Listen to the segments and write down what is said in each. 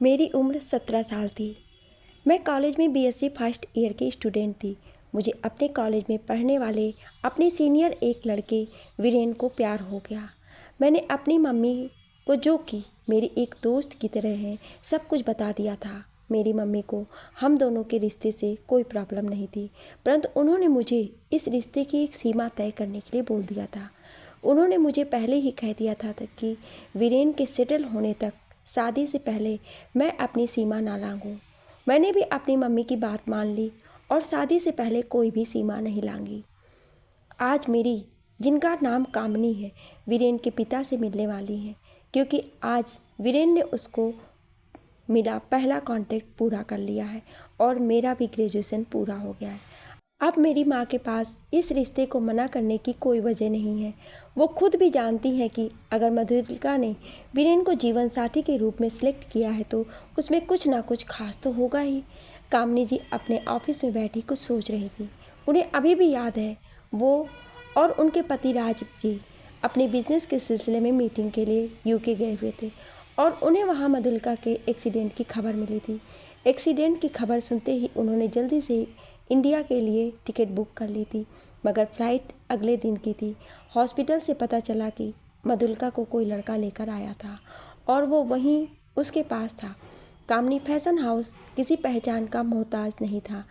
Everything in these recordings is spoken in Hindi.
मेरी उम्र 17 साल थी। मैं कॉलेज में बीएससी फर्स्ट ईयर की स्टूडेंट थी। मुझे अपने कॉलेज में पढ़ने वाले अपने सीनियर एक लड़के वीरेन को प्यार हो गया। मैंने अपनी मम्मी को, जो कि मेरी एक दोस्त की तरह है, सब कुछ बता दिया था। मेरी मम्मी को हम दोनों के रिश्ते से कोई प्रॉब्लम नहीं थी, परंतु उन्होंने मुझे इस रिश्ते की एक सीमा तय करने के लिए बोल दिया था। उन्होंने मुझे पहले ही कह दिया था कि वीरेन के सेटल होने तक, शादी से पहले, मैं अपनी सीमा ना लांघूं। मैंने भी अपनी मम्मी की बात मान ली और शादी से पहले कोई भी सीमा नहीं लांघी। आज मेरी, जिनका नाम कामनी है, वीरेन के पिता से मिलने वाली है, क्योंकि आज वीरेन ने उसको मेरा पहला कॉन्ट्रैक्ट पूरा कर लिया है और मेरा भी ग्रेजुएशन पूरा हो गया है। अब मेरी माँ के पास इस रिश्ते को मना करने की कोई वजह नहीं है। वो खुद भी जानती है कि अगर मधुलिका ने वीरेन को जीवन साथी के रूप में सिलेक्ट किया है तो उसमें कुछ ना कुछ खास तो होगा ही। कामनी जी अपने ऑफिस में बैठी कुछ सोच रही थी। उन्हें अभी भी याद है, वो और उनके पति राज जी अपने बिजनेस के सिलसिले में मीटिंग के लिए यूके गए हुए थे और उन्हें वहाँ मधुलिका के एक्सीडेंट की खबर मिली थी। एक्सीडेंट की खबर सुनते ही उन्होंने जल्दी से इंडिया के लिए टिकट बुक कर ली थी, मगर फ़्लाइट अगले दिन की थी। हॉस्पिटल से पता चला कि मधुलिका को कोई लड़का लेकर आया था और वो वहीं उसके पास था। कामनी फैशन हाउस किसी पहचान का मोहताज नहीं था,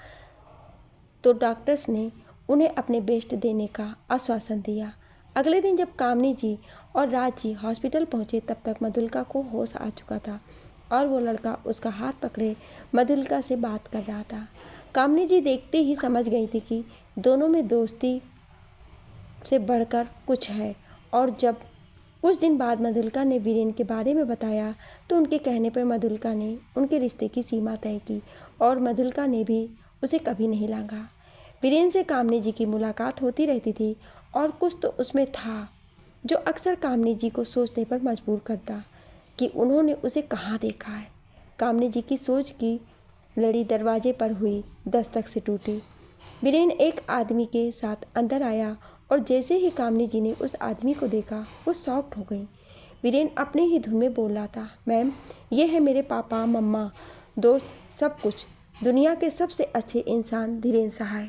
तो डॉक्टर्स ने उन्हें अपने बेस्ट देने का आश्वासन दिया। अगले दिन जब कामनी जी और राज जी हॉस्पिटल पहुंचे, तब तक मधुलिका को होश आ चुका था और वो लड़का उसका हाथ पकड़े मधुलिका से बात कर रहा था। कामनी जी देखते ही समझ गई थी कि दोनों में दोस्ती से बढ़कर कुछ है, और जब कुछ दिन बाद मधुलिका ने वीरेन के बारे में बताया तो उनके कहने पर मधुलिका ने उनके रिश्ते की सीमा तय की और मधुलिका ने भी उसे कभी नहीं लांघा। वीरेन से कामनी जी की मुलाकात होती रहती थी और कुछ तो उसमें था जो अक्सर कामनी जी को सोचने पर मजबूर करता कि उन्होंने उसे कहाँ देखा है। कामनी जी की सोच की लड़ी दरवाजे पर हुई दस्तक से टूटी। वीरेन एक आदमी के साथ अंदर आया और जैसे ही कामनी जी ने उस आदमी को देखा, वो शॉक्ड हो गई। वीरेन अपने ही धुन में बोल रहा था, मैम, ये है मेरे पापा, मम्मा, दोस्त, सब कुछ, दुनिया के सबसे अच्छे इंसान धीरेन सहाय।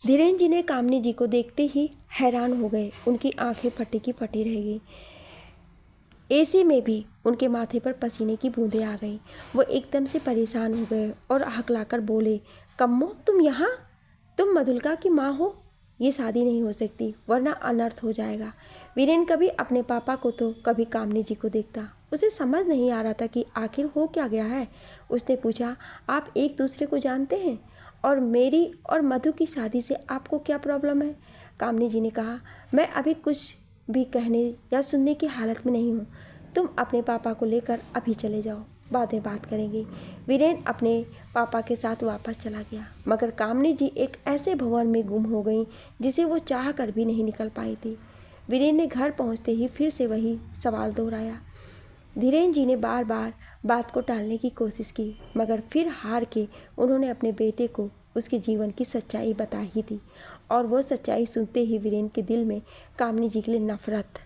धीरेन जी ने कामनी जी को देखते ही हैरान हो गए। उनकी आंखें फटी की फटी रह गई। एसी में भी उनके माथे पर पसीने की बूंदें आ गईं। वो एकदम से परेशान हो गए और हकलाकर बोले, कम्मो, तुम यहाँ? तुम मधुलिका की माँ हो? ये शादी नहीं हो सकती, वरना अनर्थ हो जाएगा। वीरेन कभी अपने पापा को तो कभी कामनी जी को देखता। उसे समझ नहीं आ रहा था कि आखिर हो क्या गया है। उसने पूछा, आप एक दूसरे को जानते हैं? और मेरी और मधु की शादी से आपको क्या प्रॉब्लम है? कामनी जी ने कहा, मैं अभी कुछ भी कहने या सुनने की हालत में नहीं हूँ। तुम अपने पापा को लेकर अभी चले जाओ, बाद में बात करेंगे। वीरेन अपने पापा के साथ वापस चला गया, मगर कामनी जी एक ऐसे भंवर में गुम हो गई जिसे वो चाह कर भी नहीं निकल पाई थी। वीरेन ने घर पहुँचते ही फिर से वही सवाल दोहराया। धीरेन जी ने बार बार बात को टालने की कोशिश की, मगर फिर हार के उन्होंने अपने बेटे को उसके जीवन की सच्चाई बता ही दी, और वो सच्चाई सुनते ही वीरेन के दिल में कामनी जी के लिए नफरत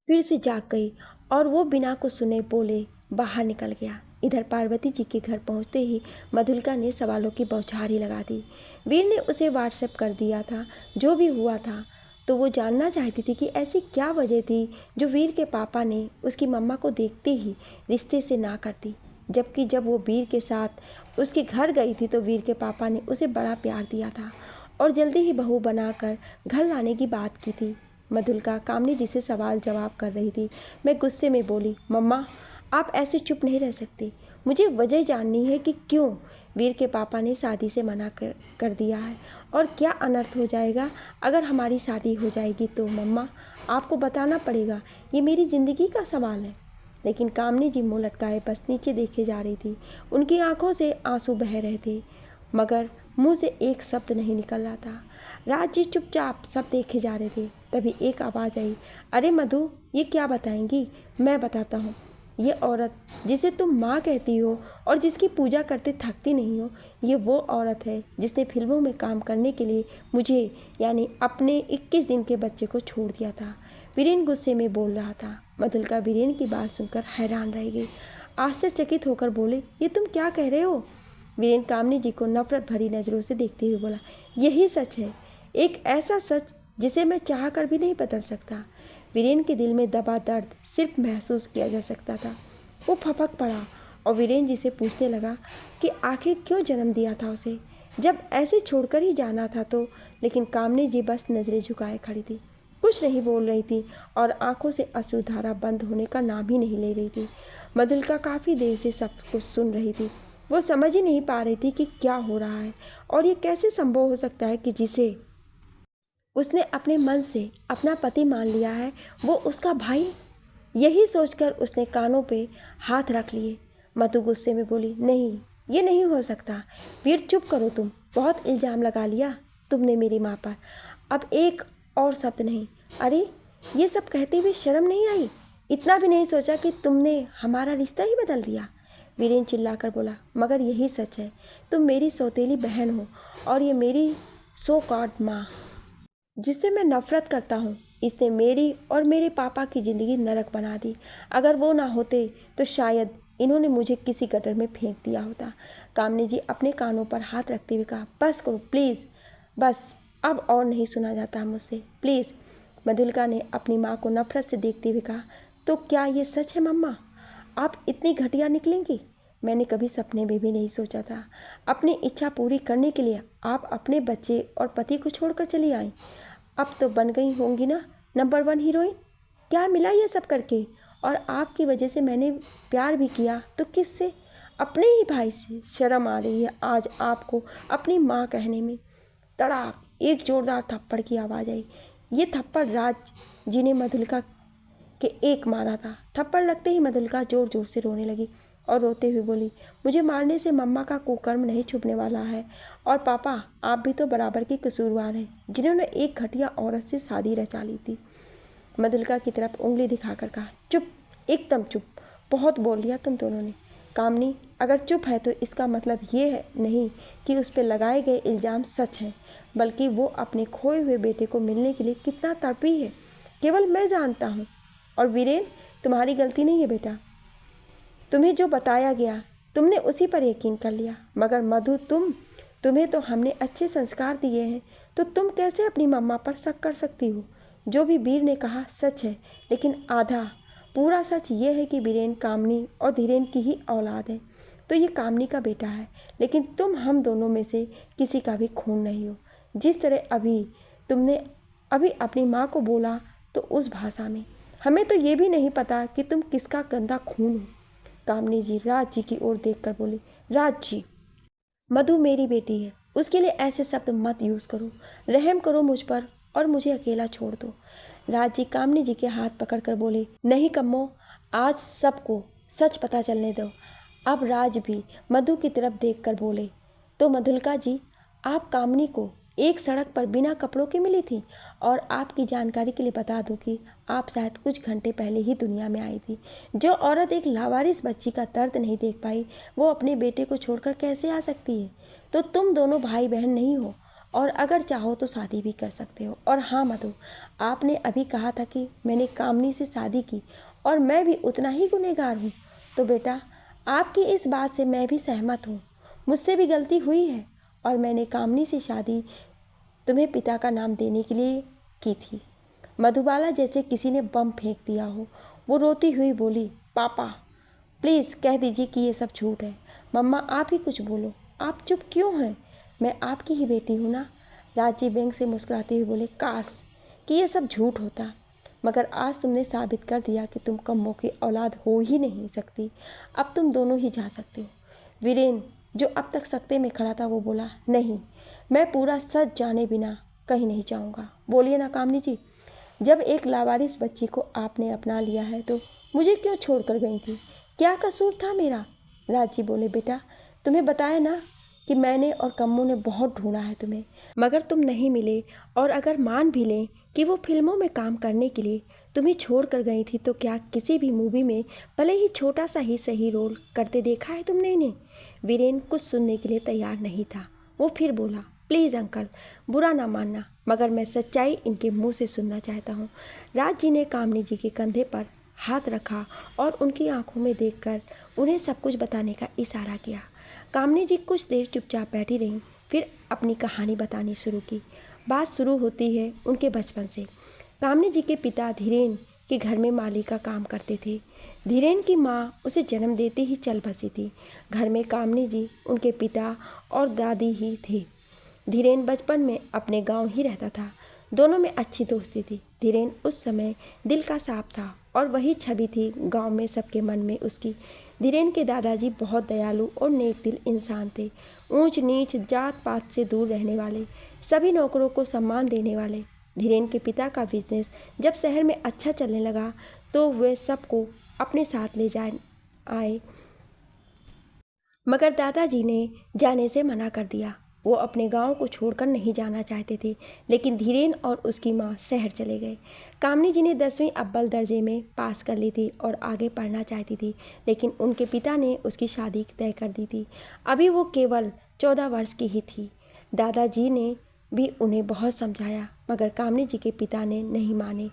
फिर से जाग गई और वो बिना कुछ सुने बोले बाहर निकल गया। इधर पार्वती जी के घर पहुंचते ही मधुलिका ने सवालों की बौछारी लगा दी। वीर ने उसे व्हाट्सएप कर दिया था जो भी हुआ था, तो वो जानना चाहती थी कि ऐसी क्या वजह थी जो वीर के पापा ने उसकी मम्मा को देखते ही रिश्ते से ना कर दी, जबकि जब वो वीर के साथ उसके घर गई थी तो वीर के पापा ने उसे बड़ा प्यार दिया था और जल्दी ही बहू बनाकर घर लाने की बात की थी। मधुलिका कामनी जी से सवाल जवाब कर रही थी। मैं गुस्से में बोली, मम्मा, आप ऐसे चुप नहीं रह सकते। मुझे वजह जाननी है कि क्यों वीर के पापा ने शादी से मना कर दिया है, और क्या अनर्थ हो जाएगा अगर हमारी शादी हो जाएगी तो। मम्मा, आपको बताना पड़ेगा, ये मेरी ज़िंदगी का सवाल है। लेकिन कामनी जी मुँह लटकाए बस नीचे देखे जा रही थी। उनकी आंखों से आंसू बह रहे थे, मगर मुंह से एक शब्द नहीं निकल रहा था। राज जी चुपचाप सब देखे जा रहे थे। तभी एक आवाज़ आई, अरे मधु, ये क्या बताएंगी? मैं बताता हूँ। ये औरत जिसे तुम माँ कहती हो और जिसकी पूजा करते थकती नहीं हो, ये वो औरत है जिसने फिल्मों में काम करने के लिए मुझे, यानी अपने 21 दिन के बच्चे को छोड़ दिया था। वीरेन गुस्से में बोल रहा था। मधुलिका वीरेन की बात सुनकर हैरान रह गई। आश्चर्यचकित होकर बोले, ये तुम क्या कह रहे हो? वीरेन कामिनी जी को नफरत भरी नज़रों से देखते हुए बोला, यही सच है, एक ऐसा सच जिसे मैं चाह कर भी नहीं बदल सकता। वीरेन के दिल में दबा दर्द सिर्फ महसूस किया जा सकता था। वो फपक पड़ा और वीरेन जी से पूछने लगा कि आखिर क्यों जन्म दिया था उसे, जब ऐसे छोड़कर ही जाना था तो। लेकिन कामिनी जी बस नज़रें झुकाए खड़ी थी, कुछ नहीं बोल रही थी और आंखों से अश्रुधारा बंद होने का नाम ही नहीं ले रही थी। मधुलिका काफ़ी देर से सब कुछ सुन रही थी। वो समझ ही नहीं पा रही थी कि क्या हो रहा है और ये कैसे संभव हो सकता है कि जिसे उसने अपने मन से अपना पति मान लिया है वो उसका भाई। यही सोचकर उसने कानों पे हाथ रख लिए। मधु गुस्से में बोली, नहीं, ये नहीं हो सकता। वीर चुप करो, तुम बहुत इल्ज़ाम लगा लिया तुमने मेरी माँ पर। अब एक और शब्द नहीं। अरे ये सब कहते हुए शर्म नहीं आई? इतना भी नहीं सोचा कि तुमने हमारा रिश्ता ही बदल दिया? वीरेन चिल्लाकर बोला, मगर यही सच है, तुम मेरी सौतेली बहन हो और ये मेरी सो कॉल्ड माँ जिससे मैं नफरत करता हूँ। इसने मेरी और मेरे पापा की ज़िंदगी नरक बना दी। अगर वो ना होते तो शायद इन्होंने मुझे किसी गटर में फेंक दिया होता। कामिनी जी अपने कानों पर हाथ रखते हुए कहा, बस करो प्लीज़, बस अब और नहीं सुना जाता मुझसे, प्लीज़। मधुलिका ने अपनी माँ को नफरत से देखते हुए कहा, तो क्या ये सच है मम्मा? आप इतनी घटिया निकलेंगी? मैंने कभी सपने में भी नहीं सोचा था। अपनी इच्छा पूरी करने के लिए आप अपने बच्चे और पति को छोड़कर चली आईं। अब तो बन गई होंगी ना नंबर 1 हीरोइन। क्या मिला ये सब करके? और आपकी वजह से मैंने प्यार भी किया तो किससे? अपने ही भाई से। शर्म आ रही है आज आपको अपनी माँ कहने में। तड़ाक एक जोरदार थप्पड़ की आवाज़ आई। ये थप्पड़ राज जी ने मधुलिका के एक मारा था। थप्पड़ लगते ही मधुलिका जोर जोर से रोने लगी और रोते हुए बोली, मुझे मारने से मम्मा का कुकर्म नहीं छुपने वाला है। और पापा, आप भी तो बराबर के कसूरवार हैं जिन्होंने एक घटिया औरत से शादी रचा ली थी। मधुलिका की तरफ उंगली दिखाकर कहा, चुप, एकदम चुप, बहुत बोल लिया तुम दोनों ने। कामिनी, अगर चुप है तो इसका मतलब ये है नहीं कि उस पर लगाए गए इल्ज़ाम सच हैं, बल्कि वो अपने खोए हुए बेटे को मिलने के लिए कितना तड़पी है केवल मैं जानता हूँ। और वीरेन, तुम्हारी गलती नहीं है बेटा, तुम्हें जो बताया गया तुमने उसी पर यकीन कर लिया। मगर मधु, तुम्हें तो हमने अच्छे संस्कार दिए हैं, तो तुम कैसे अपनी मम्मा पर शक कर सकती हो? जो भी वीर ने कहा सच है, लेकिन आधा पूरा सच ये है कि वीरेन कामिनी और धीरेन की ही औलाद है। तो ये कामिनी का बेटा है, लेकिन तुम हम दोनों में से किसी का भी खून नहीं हो। जिस तरह तुमने अभी अपनी माँ को बोला तो उस भाषा में, हमें तो ये भी नहीं पता कि तुम किसका गंदा खून हो। कामिनी जी राज जी की ओर देखकर बोली, राज जी, मधु मेरी बेटी है, उसके लिए ऐसे शब्द मत यूज़ करो। रहम करो मुझ पर और मुझे अकेला छोड़ दो। राज जी कामिनी जी के हाथ पकड़कर बोले, नहीं कम्मो, आज सबको सच पता चलने दो। अब राज भी मधु की तरफ देखकर बोले, तो मधुलिका जी, आप कामिनी को एक सड़क पर बिना कपड़ों के मिली थी। और आपकी जानकारी के लिए बता दूं कि आप शायद कुछ घंटे पहले ही दुनिया में आई थी। जो औरत एक लावारिस बच्ची का दर्द नहीं देख पाई, वो अपने बेटे को छोड़कर कैसे आ सकती है? तो तुम दोनों भाई बहन नहीं हो, और अगर चाहो तो शादी भी कर सकते हो। और हाँ मधु, आपने अभी कहा था कि मैंने कामिनी से शादी की और मैं भी उतना ही गुनहगार हूँ। तो बेटा, आपकी इस बात से मैं भी सहमत हूँ। मुझसे भी गलती हुई है और मैंने कामिनी से शादी तुम्हें पिता का नाम देने के लिए की थी। मधुबाला जैसे किसी ने बम फेंक दिया हो। वो रोती हुई बोली, पापा प्लीज़ कह दीजिए कि ये सब झूठ है। मम्मा आप ही कुछ बोलो, आप चुप क्यों हैं? मैं आपकी ही बेटी हूँ ना। राजी बैंक से मुस्कुराते हुए बोले, काश कि ये सब झूठ होता, मगर आज तुमने साबित कर दिया कि तुम कम्मों की औलाद हो ही नहीं सकती। अब तुम दोनों ही जा सकते हो। वीरेन, जो अब तक सकते में खड़ा था, वो बोला, नहीं, मैं पूरा सच जाने बिना कहीं नहीं जाऊंगा। बोलिए ना कामिनी जी, जब एक लावारिस बच्ची को आपने अपना लिया है तो मुझे क्यों छोड़कर गई थी? क्या कसूर था मेरा? राज जी बोले, बेटा तुम्हें बताया ना कि मैंने और कम्मू ने बहुत ढूंढा है तुम्हें, मगर तुम नहीं मिले। और अगर मान भी लें कि वो फिल्मों में काम करने के लिए तुम्हें छोड़ कर गई थी, तो क्या किसी भी मूवी में भले ही छोटा सा ही सही रोल करते देखा है तुमने इन्हें? वीरेन कुछ सुनने के लिए तैयार नहीं था। वो फिर बोला, प्लीज़ अंकल, बुरा ना मानना, मगर मैं सच्चाई इनके मुंह से सुनना चाहता हूँ। राज जी ने कामिनी जी के कंधे पर हाथ रखा और उनकी आंखों में देखकर उन्हें सब कुछ बताने का इशारा किया। कामनी जी कुछ देर चुपचाप बैठी रहीं, फिर अपनी कहानी बतानी शुरू की। बात शुरू होती है उनके बचपन से। कामनी जी के पिता धीरेन के घर में माली का काम करते थे। धीरेन की माँ उसे जन्म देते ही चल बसी थी। घर में कामनी जी, उनके पिता और दादी ही थे। धीरेन बचपन में अपने गांव ही रहता था। दोनों में अच्छी दोस्ती थी। धीरेन उस समय दिल का साफ था और वही छवि थी गांव में सबके मन में उसकी। धीरेन के दादाजी बहुत दयालु और नेक दिल इंसान थे। ऊंच नीच जात पात से दूर रहने वाले, सभी नौकरों को सम्मान देने वाले। धीरेन के पिता का बिजनेस जब शहर में अच्छा चलने लगा तो वे सबको अपने साथ ले आए, मगर दादाजी ने जाने से मना कर दिया। वो अपने गांव को छोड़कर नहीं जाना चाहते थे, लेकिन धीरेन और उसकी माँ शहर चले गए। कामनी जी ने 10वीं अव्वल दर्जे में पास कर ली थी और आगे पढ़ना चाहती थी, लेकिन उनके पिता ने उसकी शादी तय कर दी थी। अभी वो केवल 14 वर्ष की ही थी। दादाजी ने भी उन्हें बहुत समझाया, मगर कामनी जी के पिता ने नहीं माने।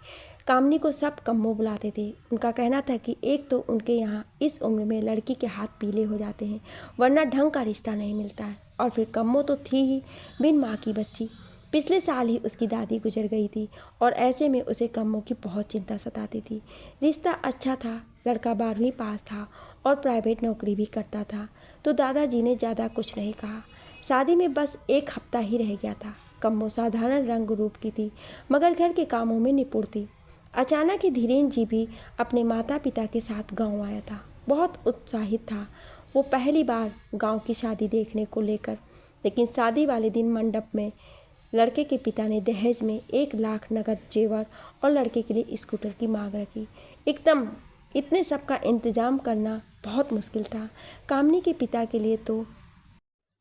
कामनी को सब कम्मो बुलाते थे। उनका कहना था कि एक तो उनके यहाँ इस उम्र में लड़की के हाथ पीले हो जाते हैं, वरना ढंग का रिश्ता नहीं मिलता है, और फिर कम्मो तो थी ही बिन माँ की बच्ची। पिछले साल ही उसकी दादी गुजर गई थी और ऐसे में उसे कम्मो की बहुत चिंता सताती थी। रिश्ता अच्छा था, लड़का 12वीं पास था और प्राइवेट नौकरी भी करता था, तो दादाजी ने ज़्यादा कुछ नहीं कहा। शादी में बस 1 हफ्ता ही रह गया था। कम्मो साधारण रंग रूप की थी, मगर घर के कामों में निपुण थी। अचानक ही धीरेन जी भी अपने माता पिता के साथ गांव आया था। बहुत उत्साहित था वो पहली बार गांव की शादी देखने को लेकर। लेकिन शादी वाले दिन मंडप में लड़के के पिता ने दहेज में 1 लाख नगद जेवर और लड़के के लिए स्कूटर की मांग रखी। एकदम इतने सब का इंतजाम करना बहुत मुश्किल था। कामनी के पिता के लिए तो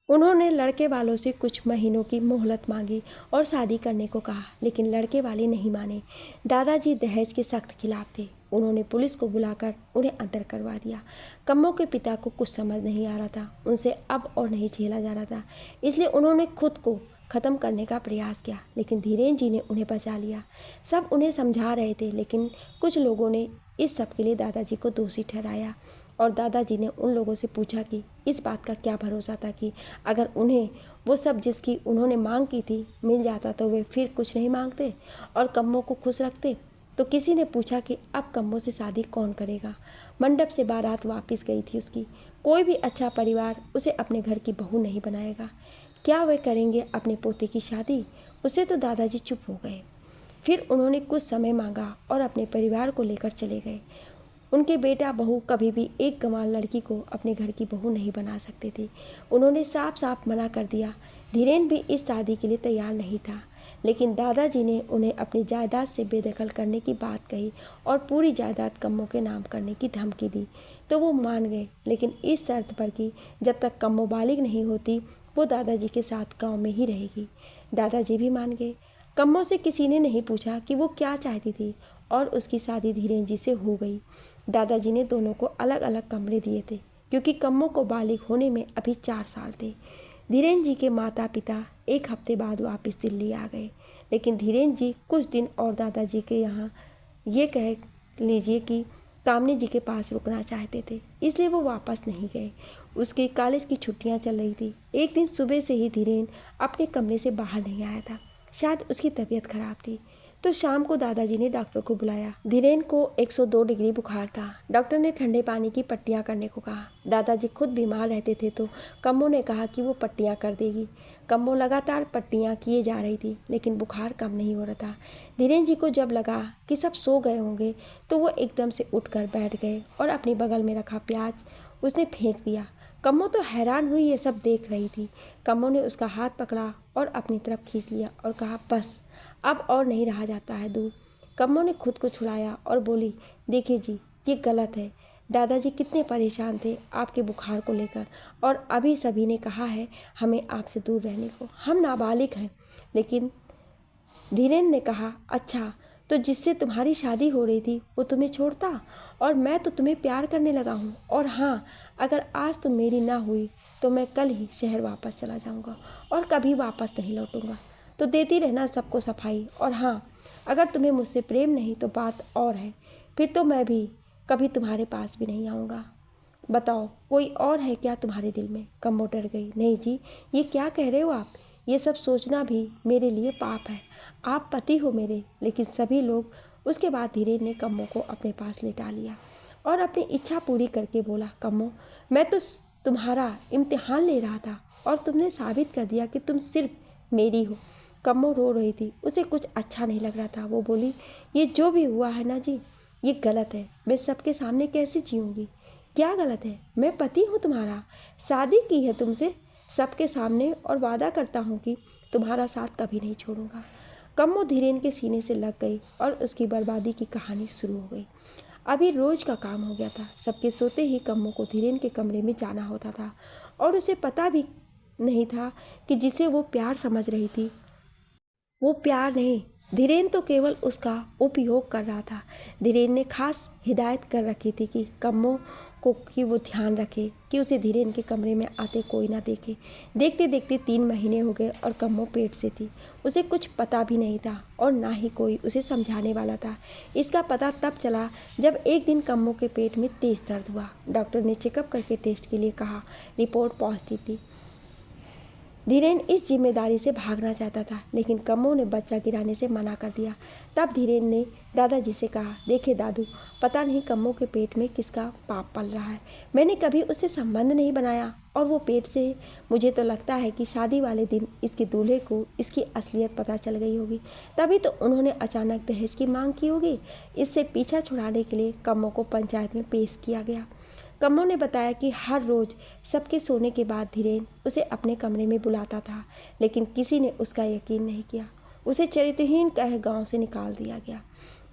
उन्होंने लड़के वालों से कुछ महीनों की मोहलत मांगी और शादी करने को कहा, लेकिन लड़के वाले नहीं माने। दादाजी दहेज के सख्त खिलाफ थे। उन्होंने पुलिस को बुलाकर उन्हें अंदर करवा दिया। कम्मो के पिता को कुछ समझ नहीं आ रहा था, उनसे अब और नहीं झेला जा रहा था, इसलिए उन्होंने खुद को ख़त्म करने का प्रयास किया, लेकिन धीरेन जी ने उन्हें बचा लिया। सब उन्हें समझा रहे थे, लेकिन कुछ लोगों ने इस सब के लिए दादाजी को दोषी ठहराया, और दादाजी ने उन लोगों से पूछा कि इस बात का क्या भरोसा था कि अगर उन्हें वो सब जिसकी उन्होंने मांग की थी मिल जाता तो वे फिर कुछ नहीं मांगते और कम्मो को खुश रखते। तो किसी ने पूछा कि अब कम्मो से शादी कौन करेगा। मंडप से बारात वापस गई थी उसकी। कोई भी अच्छा परिवार उसे अपने घर की बहू नहीं बनाएगा। क्या वे करेंगे अपने पोते की शादी? उससे तो दादाजी चुप हो गए। फिर उन्होंने कुछ समय मांगा और अपने परिवार को लेकर चले गए। उनके बेटा बहू कभी भी एक गंवार लड़की को अपने घर की बहू नहीं बना सकते थे। उन्होंने साफ साफ मना कर दिया। धीरेन भी इस शादी के लिए तैयार नहीं था, लेकिन दादाजी ने उन्हें अपनी जायदाद से बेदखल करने की बात कही और पूरी जायदाद कम्मो के नाम करने की धमकी दी, तो वो मान गए, लेकिन इस शर्त पर कि जब तक कम्मो बालिग नहीं होती वो दादाजी के साथ गाँव में ही रहेगी। दादाजी भी मान गए। कम्मो से किसी ने नहीं पूछा कि वो क्या चाहती थी और उसकी शादी धीरेन जी से हो गई। दादाजी ने दोनों को अलग अलग कमरे दिए थे, क्योंकि कम्मो को बालिग होने में अभी 4 साल थे। धीरेन जी के माता पिता 1 हफ्ते बाद वापस दिल्ली आ गए, लेकिन धीरेन जी कुछ दिन और दादाजी के यहाँ ये कह लीजिए कि कामनी जी के पास रुकना चाहते थे, इसलिए वो वापस नहीं गए। उसके कॉलेज की छुट्टियां चल रही थी। एक दिन सुबह से ही धीरेन अपने कमरे से बाहर नहीं आया था। शायद उसकी तबीयत खराब थी, तो शाम को दादाजी ने डॉक्टर को बुलाया। धीरेन को 102 डिग्री बुखार था। डॉक्टर ने ठंडे पानी की पट्टियां करने को कहा। दादाजी खुद बीमार रहते थे, तो कम्मो ने कहा कि वो पट्टियां कर देगी। कम्मो लगातार पट्टियां किए जा रही थी, लेकिन बुखार कम नहीं हो रहा था। धीरेन जी को जब लगा कि सब सो गए होंगे, तो वो एकदम से उठकर बैठ गए और अपनी बगल में रखा प्याज उसने फेंक दिया। कम्मो तो हैरान हुई ये सब देख रही थी। कम्मो ने उसका हाथ पकड़ा और अपनी तरफ खींच लिया और कहा, बस अब और नहीं रहा जाता है दूर। कम्मो ने खुद को छुड़ाया और बोली, देखिए जी, ये गलत है। दादाजी कितने परेशान थे आपके बुखार को लेकर, और अभी सभी ने कहा है हमें आपसे दूर रहने को। हम नाबालिग हैं। लेकिन धीरेन ने कहा, अच्छा, तो जिससे तुम्हारी शादी हो रही थी वो तुम्हें छोड़ता, और मैं तो तुम्हें प्यार करने लगा हूँ। और हाँ, अगर आज तुम मेरी ना हुई तो मैं कल ही शहर वापस चला जाऊँगा और कभी वापस नहीं लौटूंगा। तो देती रहना सबको सफाई। और हाँ, अगर तुम्हें मुझसे प्रेम नहीं तो बात और है, फिर तो मैं भी कभी तुम्हारे पास भी नहीं आऊँगा। बताओ, कोई और है क्या तुम्हारे दिल में? कम्मो डर गई। नहीं जी, ये क्या कह रहे हो आप? ये सब सोचना भी मेरे लिए पाप है। आप पति हो मेरे। लेकिन सभी लोग। उसके बाद धीरेन ने कम्मो को अपने पास लेटा लिया और अपनी इच्छा पूरी करके बोला, कम्मो, मैं तो तुम्हारा इम्तिहान ले रहा था और तुमने साबित कर दिया कि तुम सिर्फ मेरी हो। कम्मो रो रही थी, उसे कुछ अच्छा नहीं लग रहा था। वो बोली, ये जो भी हुआ है ना जी, ये गलत है। मैं सबके सामने कैसे जीऊँगी? क्या गलत है? मैं पति हूँ तुम्हारा, शादी की है तुमसे सबके सामने और वादा करता हूँ कि तुम्हारा साथ कभी नहीं छोड़ूंगा। कम्मो धीरेन के सीने से लग गई और उसकी बर्बादी की कहानी शुरू हो गई। अभी रोज का काम हो गया था। सबके सोते ही कम्मो को धीरेन के कमरे में जाना होता था और उसे पता भी नहीं था कि जिसे वो प्यार समझ रही थी वो प्यार नहीं, धीरेन तो केवल उसका उपयोग कर रहा था। धीरेन ने खास हिदायत कर रखी थी कि कम्मो को कि वो ध्यान रखे कि उसे धीरेन के कमरे में आते कोई ना देखे। देखते देखते 3 महीने हो गए और कम्मो पेट से थी। उसे कुछ पता भी नहीं था और ना ही कोई उसे समझाने वाला था। इसका पता तब चला जब एक दिन कम्मो के पेट में तेज दर्द हुआ। डॉक्टर ने चेकअप करके टेस्ट के लिए कहा। रिपोर्ट पॉजिटिव थी। धीरेन इस जिम्मेदारी से भागना चाहता था, लेकिन कम्मो ने बच्चा गिराने से मना कर दिया। तब धीरेन ने दादाजी से कहा, देखिए दादू, पता नहीं कम्मो के पेट में किसका पाप पल रहा है। मैंने कभी उससे संबंध नहीं बनाया और वो पेट से। मुझे तो लगता है कि शादी वाले दिन इसके दूल्हे को इसकी असलियत पता चल गई होगी, तभी तो उन्होंने अचानक दहेज की मांग की होगी। इससे पीछा छुड़ाने के लिए कम्मो को पंचायत में पेश किया गया। कम्मो ने बताया कि हर रोज़ सबके सोने के बाद धीरेन उसे अपने कमरे में बुलाता था, लेकिन किसी ने उसका यकीन नहीं किया। उसे चरित्रहीन कह गांव से निकाल दिया गया।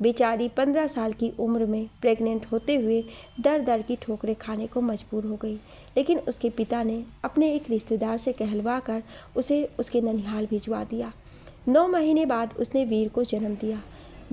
बेचारी 15 साल की उम्र में प्रेग्नेंट होते हुए दर दर की ठोकरें खाने को मजबूर हो गई, लेकिन उसके पिता ने अपने एक रिश्तेदार से कहलवा कर उसे उसके ननिहाल भिजवा दिया। 9 महीने बाद उसने वीर को जन्म दिया,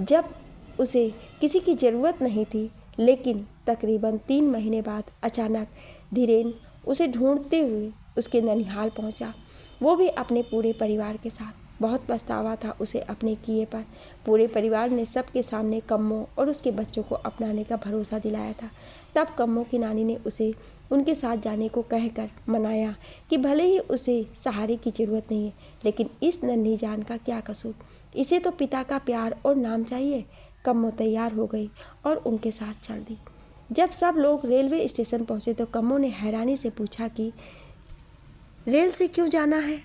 जब उसे किसी की ज़रूरत नहीं थी। लेकिन तकरीबन 3 महीने बाद अचानक धीरेन उसे ढूंढते हुए उसके ननिहाल पहुंचा, वो भी अपने पूरे परिवार के साथ। बहुत पछतावा था उसे अपने किए पर। पूरे परिवार ने सबके सामने कम्मो और उसके बच्चों को अपनाने का भरोसा दिलाया था। तब कम्मो की नानी ने उसे उनके साथ जाने को कहकर मनाया कि भले ही उसे सहारे की ज़रूरत नहीं है, लेकिन इस नन्ही जान का क्या कसूर, इसे तो पिता का प्यार और नाम चाहिए। कम्मो तैयार हो गई और उनके साथ चल दी। जब सब लोग रेलवे स्टेशन पहुंचे तो कम्मो ने हैरानी से पूछा कि रेल से क्यों जाना है,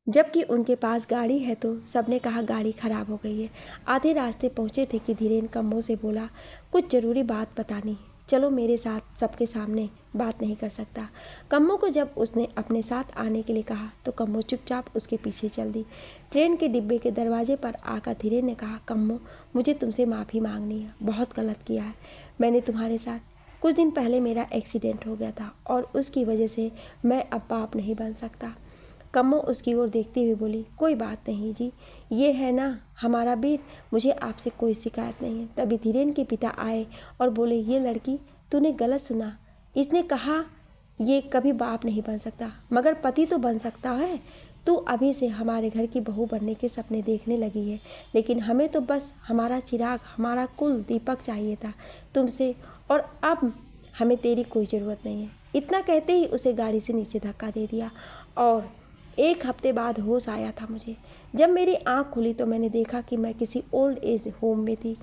जबकि उनके पास गाड़ी है। तो सबने कहा गाड़ी खराब हो गई है। आधे रास्ते पहुंचे थे कि धीरेन कम्मो से बोला, कुछ ज़रूरी बात बतानी, चलो मेरे साथ, सबके सामने बात नहीं कर सकता। कम्मो को जब उसने अपने साथ आने के लिए कहा तो कम्मो चुपचाप उसके पीछे चल दी। ट्रेन के डिब्बे के दरवाजे पर आकर धीरेन ने कहा, कम्मो, मुझे तुमसे माफ़ी मांगनी है, बहुत गलत किया है मैंने तुम्हारे साथ। कुछ दिन पहले मेरा एक्सीडेंट हो गया था और उसकी वजह से मैं अब बाप नहीं बन सकता। कम्मो उसकी ओर देखती हुई बोली, कोई बात नहीं जी, ये है ना हमारा वीर, मुझे आपसे कोई शिकायत नहीं है। तभी धीरेन के पिता आए और बोले, ये लड़की, तूने गलत सुना, इसने कहा ये कभी बाप नहीं बन सकता, मगर पति तो बन सकता है। तू अभी से हमारे घर की बहू बनने के सपने देखने लगी है, लेकिन हमें तो बस हमारा चिराग, हमारा कुल दीपक चाहिए था तुमसे, और अब हमें तेरी कोई ज़रूरत नहीं है। इतना कहते ही उसे गाड़ी से नीचे धक्का दे दिया और 1 हफ्ते बाद होश आया था मुझे। जब मेरी आँख खुली तो मैंने देखा कि मैं किसी ओल्ड एज होम में थी।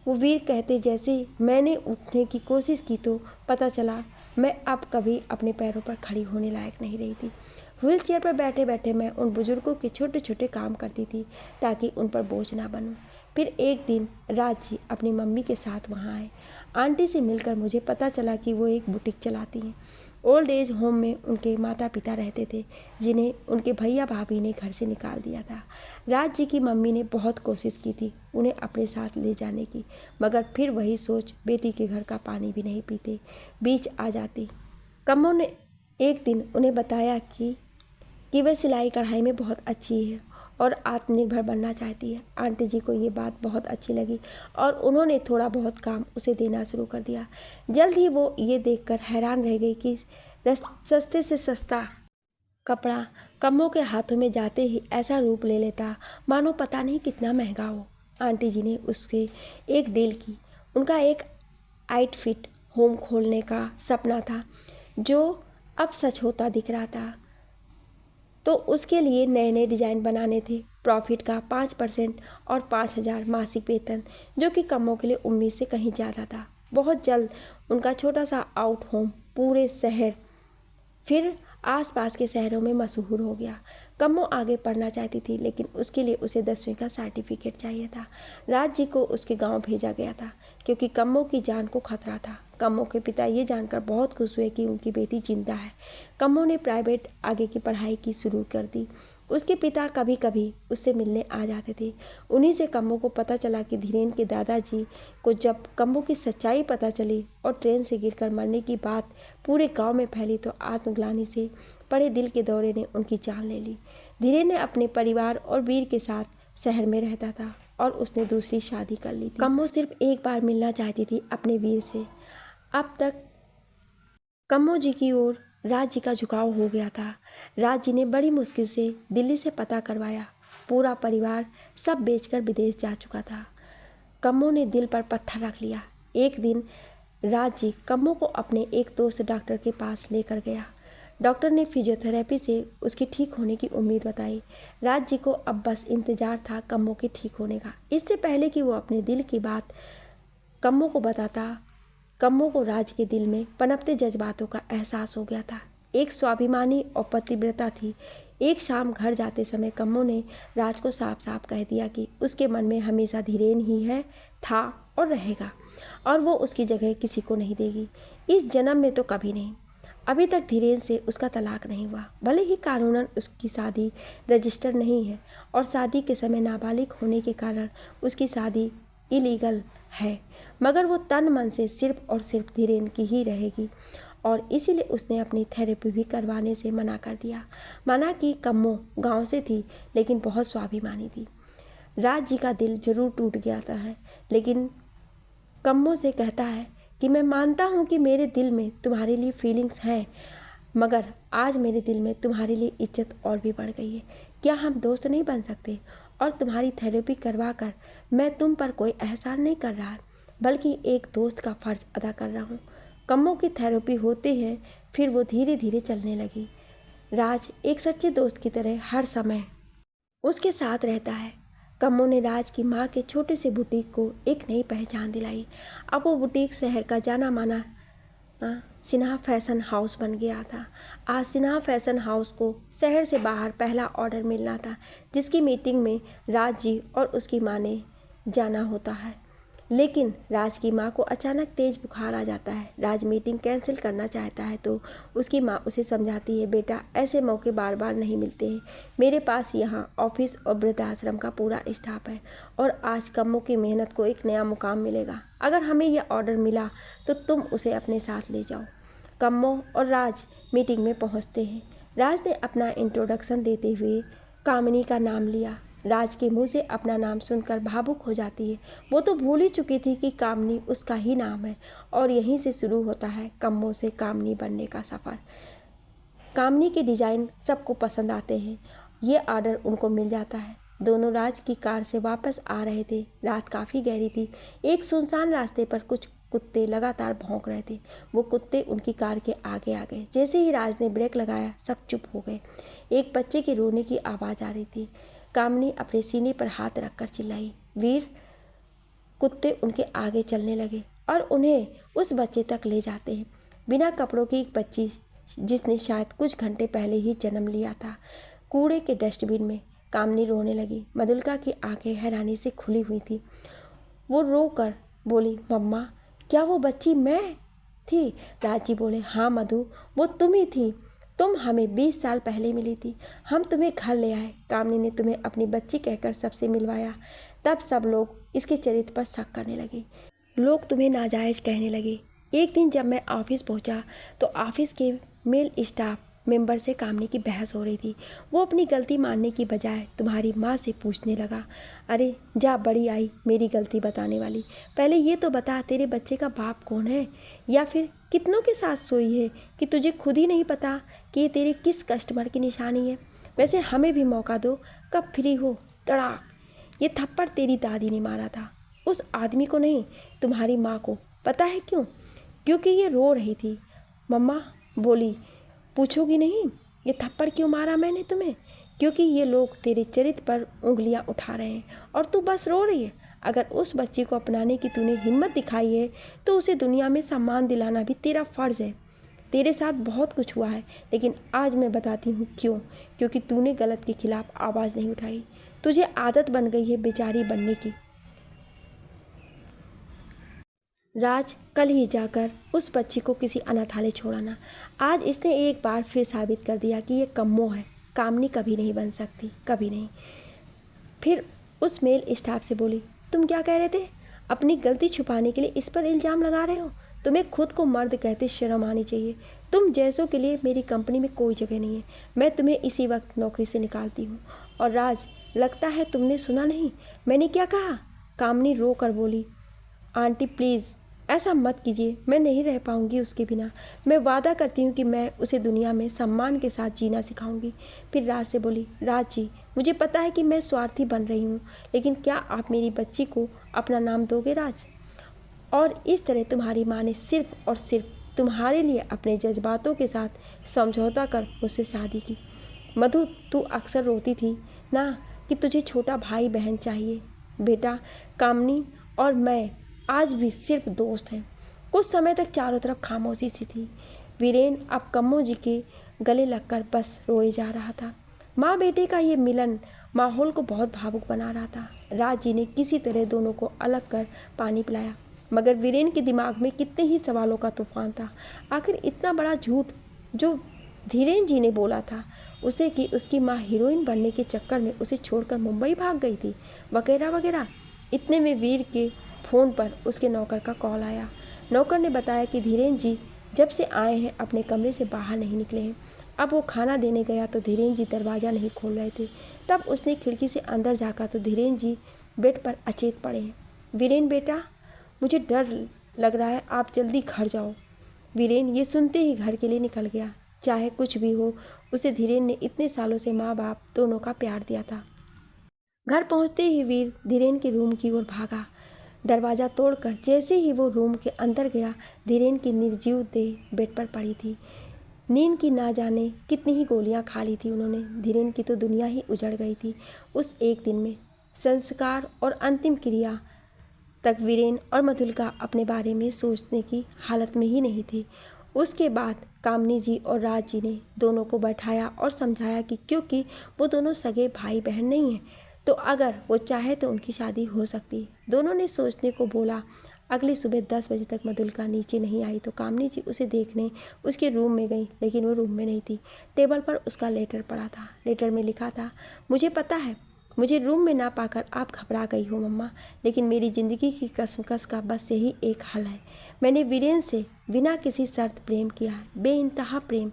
वो वीर कहते, जैसे मैंने उठने की कोशिश की तो पता चला मैं अब कभी अपने पैरों पर खड़ी होने लायक नहीं रही थी। व्हील चेयर पर बैठे बैठे मैं उन बुजुर्गों के छोटे छोटे काम करती थी ताकि उन पर बोझ ना बनूं। फिर एक दिन राज जी अपनी मम्मी के साथ वहाँ आए। आंटी से मिलकर मुझे पता चला कि वो एक बुटीक चलाती हैं। ओल्ड एज होम में उनके माता पिता रहते थे, जिन्हें उनके भैया भाभी ने घर से निकाल दिया था। राज जी की मम्मी ने बहुत कोशिश की थी उन्हें अपने साथ ले जाने की, मगर फिर वही सोच, बेटी के घर का पानी भी नहीं पीते, बीच आ जाती। कम्मो ने एक दिन उन्हें बताया कि वह सिलाई कढ़ाई में बहुत अच्छी है और आत्मनिर्भर बनना चाहती है। आंटी जी को ये बात बहुत अच्छी लगी और उन्होंने थोड़ा बहुत काम उसे देना शुरू कर दिया। जल्द ही वो ये देखकर हैरान रह गई कि सस्ते से सस्ता कपड़ा कम्मो के हाथों में जाते ही ऐसा रूप ले लेता मानो पता नहीं कितना महंगा हो। आंटी जी ने उसके एक डील की। उनका एक आउटफिट होम खोलने का सपना था जो अब सच होता दिख रहा था। तो उसके लिए नए नए डिज़ाइन बनाने थे, प्रॉफिट का 5% और 5,000 मासिक वेतन, जो कि कमों के लिए उम्मीद से कहीं ज़्यादा था। बहुत जल्द उनका छोटा सा आउट होम पूरे शहर फिर आसपास के शहरों में मशहूर हो गया। कम्मो आगे पढ़ना चाहती थी, लेकिन उसके लिए उसे 10वीं का सर्टिफिकेट चाहिए था। राज जी को उसके गांव भेजा गया था क्योंकि कम्मो की जान को खतरा था। कम्मो के पिता ये जानकर बहुत खुश हुए कि उनकी बेटी जिंदा है। कम्मो ने प्राइवेट आगे की पढ़ाई की शुरू कर दी। उसके पिता कभी कभी उससे मिलने आ जाते थे। उन्हीं से कम्मो को पता चला कि धीरेन के दादाजी को जब कम्मो की सच्चाई पता चली और ट्रेन से गिरकर मरने की बात पूरे गांव में फैली तो आत्मग्लानि से पड़े दिल के दौरे ने उनकी जान ले ली। धीरेन ने अपने परिवार और वीर के साथ शहर में रहता था और उसने दूसरी शादी कर ली थी। कम्मो सिर्फ एक बार मिलना चाहती थी अपने वीर से। अब तक कम्मो जी की ओर राज जी का झुकाव हो गया था। राज जी ने बड़ी मुश्किल से दिल्ली से पता करवाया। पूरा परिवार सब बेचकर विदेश जा चुका था। कम्मो ने दिल पर पत्थर रख लिया। एक दिन राज जी कम्मो को अपने एक दोस्त डॉक्टर के पास लेकर गया। डॉक्टर ने फिजियोथेरेपी से उसकी ठीक होने की उम्मीद बताई। राज जी को अब बस इंतज़ार था कम्मो के ठीक होने का। इससे पहले कि वो अपने दिल की बात कम्मो को बताता, कम्मो को राज के दिल में पनपते जज्बातों का एहसास हो गया था। एक स्वाभिमानी और पतिव्रता थी। एक शाम घर जाते समय कम्मो ने राज को साफ साफ कह दिया कि उसके मन में हमेशा धीरेन ही है, था और रहेगा, और वो उसकी जगह किसी को नहीं देगी, इस जन्म में तो कभी नहीं। अभी तक धीरेन से उसका तलाक नहीं हुआ। भले ही कानूनन उसकी शादी रजिस्टर नहीं है और शादी के समय नाबालिग होने के कारण उसकी शादी इलीगल है, मगर वो तन मन से सिर्फ और सिर्फ धीरेन की ही रहेगी और इसीलिए उसने अपनी थेरेपी भी करवाने से मना कर दिया। माना कि कम्मो गांव से थी लेकिन बहुत स्वाभिमानी थी। राज जी का दिल जरूर टूट गया था है, लेकिन कम्मो से कहता है कि मैं मानता हूँ कि मेरे दिल में तुम्हारे लिए फीलिंग्स हैं, मगर आज मेरे दिल में तुम्हारे लिए इज्जत और भी बढ़ गई है। क्या हम दोस्त नहीं बन सकते? और तुम्हारी थेरेपी करवा कर मैं तुम पर कोई एहसान नहीं कर रहा, बल्कि एक दोस्त का फ़र्ज अदा कर रहा हूँ। कम्मो की थेरेपी होते हैं, फिर वो धीरे धीरे चलने लगी। राज एक सच्चे दोस्त की तरह हर समय उसके साथ रहता है। कम्मो ने राज की माँ के छोटे से बुटीक को एक नई पहचान दिलाई। अब वो बुटीक शहर का जाना माना सिन्हा फैशन हाउस बन गया था। आज सिन्हा फैशन हाउस को शहर से बाहर पहला ऑर्डर मिलना था, जिसकी मीटिंग में राज जी और उसकी माँ ने जाना होता है। लेकिन राज की माँ को अचानक तेज बुखार आ जाता है। राज मीटिंग कैंसिल करना चाहता है तो उसकी माँ उसे समझाती है, बेटा ऐसे मौके बार बार नहीं मिलते हैं। मेरे पास यहाँ ऑफिस और वृद्धाश्रम का पूरा स्टाफ है और आज कम्मो की मेहनत को एक नया मुकाम मिलेगा। अगर हमें यह ऑर्डर मिला तो तुम उसे अपने साथ ले जाओ। कम्मो और राज मीटिंग में पहुँचते हैं। राज ने अपना इंट्रोडक्शन देते हुए कामिनी का नाम लिया। राज के मुंह से अपना नाम सुनकर भावुक हो जाती है। वो तो भूल ही चुकी थी कि कामनी उसका ही नाम है और यहीं से शुरू होता है कम्मो से कामनी बनने का सफ़र। कामनी के डिज़ाइन सबको पसंद आते हैं। ये ऑर्डर उनको मिल जाता है। दोनों राज की कार से वापस आ रहे थे। रात काफ़ी गहरी थी। एक सुनसान रास्ते पर कुछ कुत्ते लगातार भौंक रहे थे। वो कुत्ते उनकी कार के आगे आ गए। जैसे ही राज ने ब्रेक लगाया, सब चुप हो गए। एक बच्चे के रोने की आवाज़ आ रही थी। कामनी अपने सीने पर हाथ रखकर चिल्लाई, वीर। कुत्ते उनके आगे चलने लगे और उन्हें उस बच्चे तक ले जाते हैं। बिना कपड़ों की एक बच्ची, जिसने शायद कुछ घंटे पहले ही जन्म लिया था, कूड़े के डस्टबिन में। कामनी रोने लगी। मधुलिका की आंखें हैरानी से खुली हुई थी। वो रो कर बोली, मम्मा, क्या वो बच्ची मैं थी? राजी बोले, हाँ मधु, वो तुम ही थी। तुम हमें 20 साल पहले मिली थी। हम तुम्हें घर ले आए। कामनी ने तुम्हें अपनी बच्ची कहकर सबसे मिलवाया। तब सब लोग इसके चरित्र पर शक करने लगे। लोग तुम्हें नाजायज़ कहने लगे। एक दिन जब मैं ऑफिस पहुंचा तो ऑफिस के मेल स्टाफ मेंबर से कामनी की बहस हो रही थी। वो अपनी गलती मानने की बजाय तुम्हारी माँ से पूछने लगा, अरे जा, बड़ी आई मेरी गलती बताने वाली। पहले ये तो बता, तेरे बच्चे का बाप कौन है, या फिर कितनों के साथ सोई है कि तुझे खुद ही नहीं पता कि ये तेरे किस कस्टमर की निशानी है। वैसे हमें भी मौका दो, कब फ्री हो। तड़ाक। ये थप्पड़ तेरी दादी ने मारा था, उस आदमी को नहीं, तुम्हारी माँ को। पता है क्यों? क्योंकि ये रो रही थी। मम्मा बोली, पूछोगी नहीं ये थप्पड़ क्यों मारा मैंने तुम्हें? क्योंकि ये लोग तेरे चरित्र पर उंगलियां उठा रहे हैं और तू बस रो रही है। अगर उस बच्ची को अपनाने की तूने हिम्मत दिखाई है तो उसे दुनिया में सम्मान दिलाना भी तेरा फ़र्ज़ है। तेरे साथ बहुत कुछ हुआ है, लेकिन आज मैं बताती हूँ क्यों। क्योंकि तूने गलत के खिलाफ आवाज़ नहीं उठाई। तुझे आदत बन गई है बेचारी बनने की। राज, कल ही जाकर उस बच्ची को किसी अनाथालय छोड़ाना। आज इसने एक बार फिर साबित कर दिया कि ये कम्मो है, कामनी कभी नहीं बन सकती, कभी नहीं। फिर उस मेल स्टाफ से बोली, तुम क्या कह रहे थे? अपनी गलती छुपाने के लिए इस पर इल्ज़ाम लगा रहे हो? तुम्हें खुद को मर्द कहते शर्म आनी चाहिए। तुम जैसों के लिए मेरी कंपनी में कोई जगह नहीं है। मैं तुम्हें इसी वक्त नौकरी से निकालती हूँ। और राज, लगता है तुमने सुना नहीं मैंने क्या कहा। कामनी रो कर बोली, आंटी प्लीज़ ऐसा मत कीजिए, मैं नहीं रह पाऊंगी उसके बिना। मैं वादा करती हूँ कि मैं उसे दुनिया में सम्मान के साथ जीना सिखाऊंगी। फिर राज से बोली, राज जी, मुझे पता है कि मैं स्वार्थी बन रही हूँ, लेकिन क्या आप मेरी बच्ची को अपना नाम दोगे राज? और इस तरह तुम्हारी माँ ने सिर्फ और सिर्फ तुम्हारे लिए अपने जज्बातों के साथ समझौता कर मुझसे शादी की। मधु, तू अक्सर रोती थी ना कि तुझे छोटा भाई बहन चाहिए। बेटा, कामनी और मैं आज भी सिर्फ दोस्त हैं। कुछ समय तक चारों तरफ खामोशी सी थी। वीरेन अब कम्मो जी के गले लगकर बस रोए जा रहा था। माँ बेटे का ये मिलन माहौल को बहुत भावुक बना रहा था। राज जी ने किसी तरह दोनों को अलग कर पानी पिलाया, मगर वीरेन के दिमाग में कितने ही सवालों का तूफान था। आखिर इतना बड़ा झूठ जो धीरेन जी ने बोला था उसे कि उसकी माँ हीरोइन बनने के चक्कर में उसे छोड़कर मुंबई भाग गई थी, वगैरह वगैरह। इतने में वीर के फ़ोन पर उसके नौकर का कॉल आया। नौकर ने बताया कि धीरेन जी जब से आए हैं अपने कमरे से बाहर नहीं निकले हैं। अब वो खाना देने गया तो धीरेन जी दरवाज़ा नहीं खोल रहे थे। तब उसने खिड़की से अंदर झाँका तो धीरेन जी बेड पर अचेत पड़े हैं। वीरेन बेटा, मुझे डर लग रहा है, आप जल्दी घर जाओ। वीरेन ये सुनते ही घर के लिए निकल गया। चाहे कुछ भी हो, उसे धीरेन ने इतने सालों से माँ बाप दोनों का प्यार दिया था। घर पहुँचते ही वीर धीरेन के रूम की ओर भागा। दरवाज़ा तोड़कर जैसे ही वो रूम के अंदर गया, धीरेन की निर्जीव देह बेड पर पड़ी थी। नींद की ना जाने कितनी ही गोलियां खा ली थी उन्होंने। धीरेन की तो दुनिया ही उजड़ गई थी उस एक दिन में। संस्कार और अंतिम क्रिया तक वीरेन और मधुलिका अपने बारे में सोचने की हालत में ही नहीं थी। उसके बाद कामनी जी और राज जी ने दोनों को बैठाया और समझाया कि क्योंकि वो दोनों सगे भाई बहन नहीं हैं, तो अगर वो चाहे तो उनकी शादी हो सकती। दोनों ने सोचने को बोला। अगली सुबह 10 बजे तक मधुलिका नीचे नहीं आई तो कामनी जी उसे देखने उसके रूम में गई, लेकिन वो रूम में नहीं थी। टेबल पर उसका लेटर पड़ा था। लेटर में लिखा था, मुझे पता है मुझे रूम में ना पाकर आप घबरा गई हो मम्मा, लेकिन मेरी ज़िंदगी की कसमकस का बस यही एक हल है। मैंने वीरेन से बिना किसी शर्त प्रेम किया है, बेइंतहा प्रेम।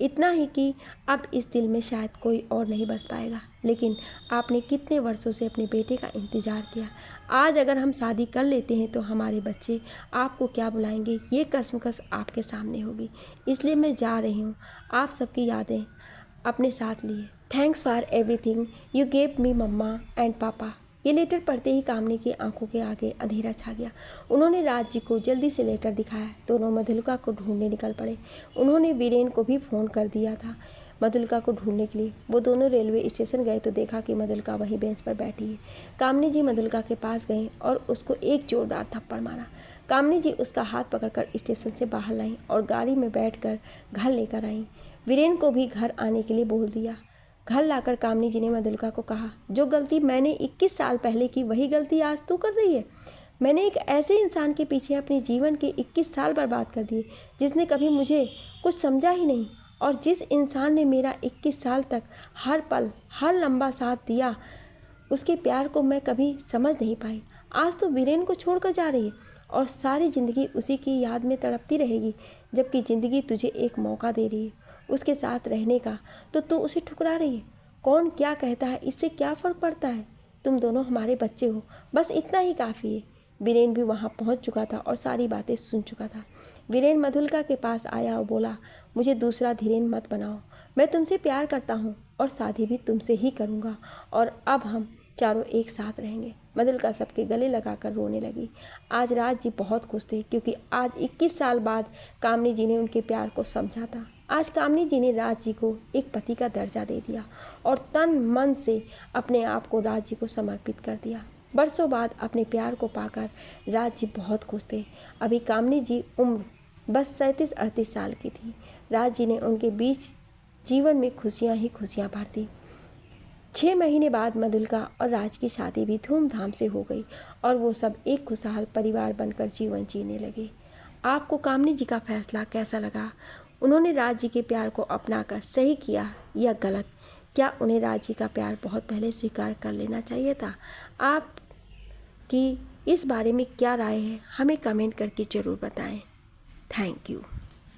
इतना ही कि अब इस दिल में शायद कोई और नहीं बस पाएगा। लेकिन आपने कितने वर्षों से अपने बेटे का इंतज़ार किया। आज अगर हम शादी कर लेते हैं तो हमारे बच्चे आपको क्या बुलाएंगे, ये कसमकस आपके सामने होगी। इसलिए मैं जा रही हूँ, आप सबकी यादें अपने साथ लिए। Thanks for everything you gave me mamma and papa. ये लेटर पढ़ते ही कामनी की आंखों के आगे अंधेरा छा गया। उन्होंने राज जी को जल्दी से लेटर दिखाया। दोनों मधुलिका को ढूंढने निकल पड़े। उन्होंने वीरेन को भी फ़ोन कर दिया था मधुलिका को ढूंढने के लिए। वो दोनों रेलवे स्टेशन गए तो देखा कि मधुलिका वहीं बेंच पर बैठी है। कामनी जी मधुलिका के पास गई और उसको एक जोरदार थप्पड़ मारा। कामनी जी उसका हाथ पकड़कर स्टेशन से बाहर लाई और गाड़ी में बैठकर घर लेकर आई। वीरेन को भी घर आने के लिए बोल दिया। घर लाकर कामनी जी ने मधुलिका को कहा, जो गलती मैंने 21 साल पहले की वही गलती आज तू कर रही है। मैंने एक ऐसे इंसान के पीछे अपने जीवन के 21 साल बर्बाद कर दिए जिसने कभी मुझे कुछ समझा ही नहीं, और जिस इंसान ने मेरा 21 साल तक हर पल हर लंबा साथ दिया, उसके प्यार को मैं कभी समझ नहीं पाई। आज तो वीरेन को छोड़कर जा रही है और सारी ज़िंदगी उसी की याद में तड़पती रहेगी। जबकि ज़िंदगी तुझे एक मौका दे रही है उसके साथ रहने का, तो तू उसे ठुकरा रही है। कौन क्या कहता है इससे क्या फ़र्क पड़ता है। तुम दोनों हमारे बच्चे हो, बस इतना ही काफ़ी है। वीरेन भी वहाँ पहुँच चुका था और सारी बातें सुन चुका था। वीरेन मधुलिका के पास आया और बोला, मुझे दूसरा धीरेन मत बनाओ। मैं तुमसे प्यार करता हूँ और शादी भी तुमसे ही करूँगा, और अब हम चारों एक साथ रहेंगे। मधुलिका सबके गले लगाकर रोने लगी। आज राज जी बहुत खुश थे क्योंकि आज 21 साल बाद कामिनी जी ने उनके प्यार को समझा था। आज कामिनी जी ने राज जी को एक पति का दर्जा दे दिया और तन मन से अपने आप को राज जी को समर्पित कर दिया। बरसों बाद अपने प्यार को पाकर राज जी बहुत खुश थे। अभी कामिनी जी उम्र बस 37-38 साल की थी। राज जी ने उनके बीच जीवन में खुशियाँ ही खुशियाँ भर दी। 6 महीने बाद मधुलिका और राज की शादी भी धूमधाम से हो गई और वो सब एक खुशहाल परिवार बनकर जीवन जीने लगे। आपको कामिनी जी का फैसला कैसा लगा? उन्होंने राज जी के प्यार को अपनाकर सही किया या गलत? क्या उन्हें राज जी का प्यार बहुत पहले स्वीकार कर लेना चाहिए था? आपकी इस बारे में क्या राय है? हमें कमेंट करके ज़रूर बताएं। Thank you.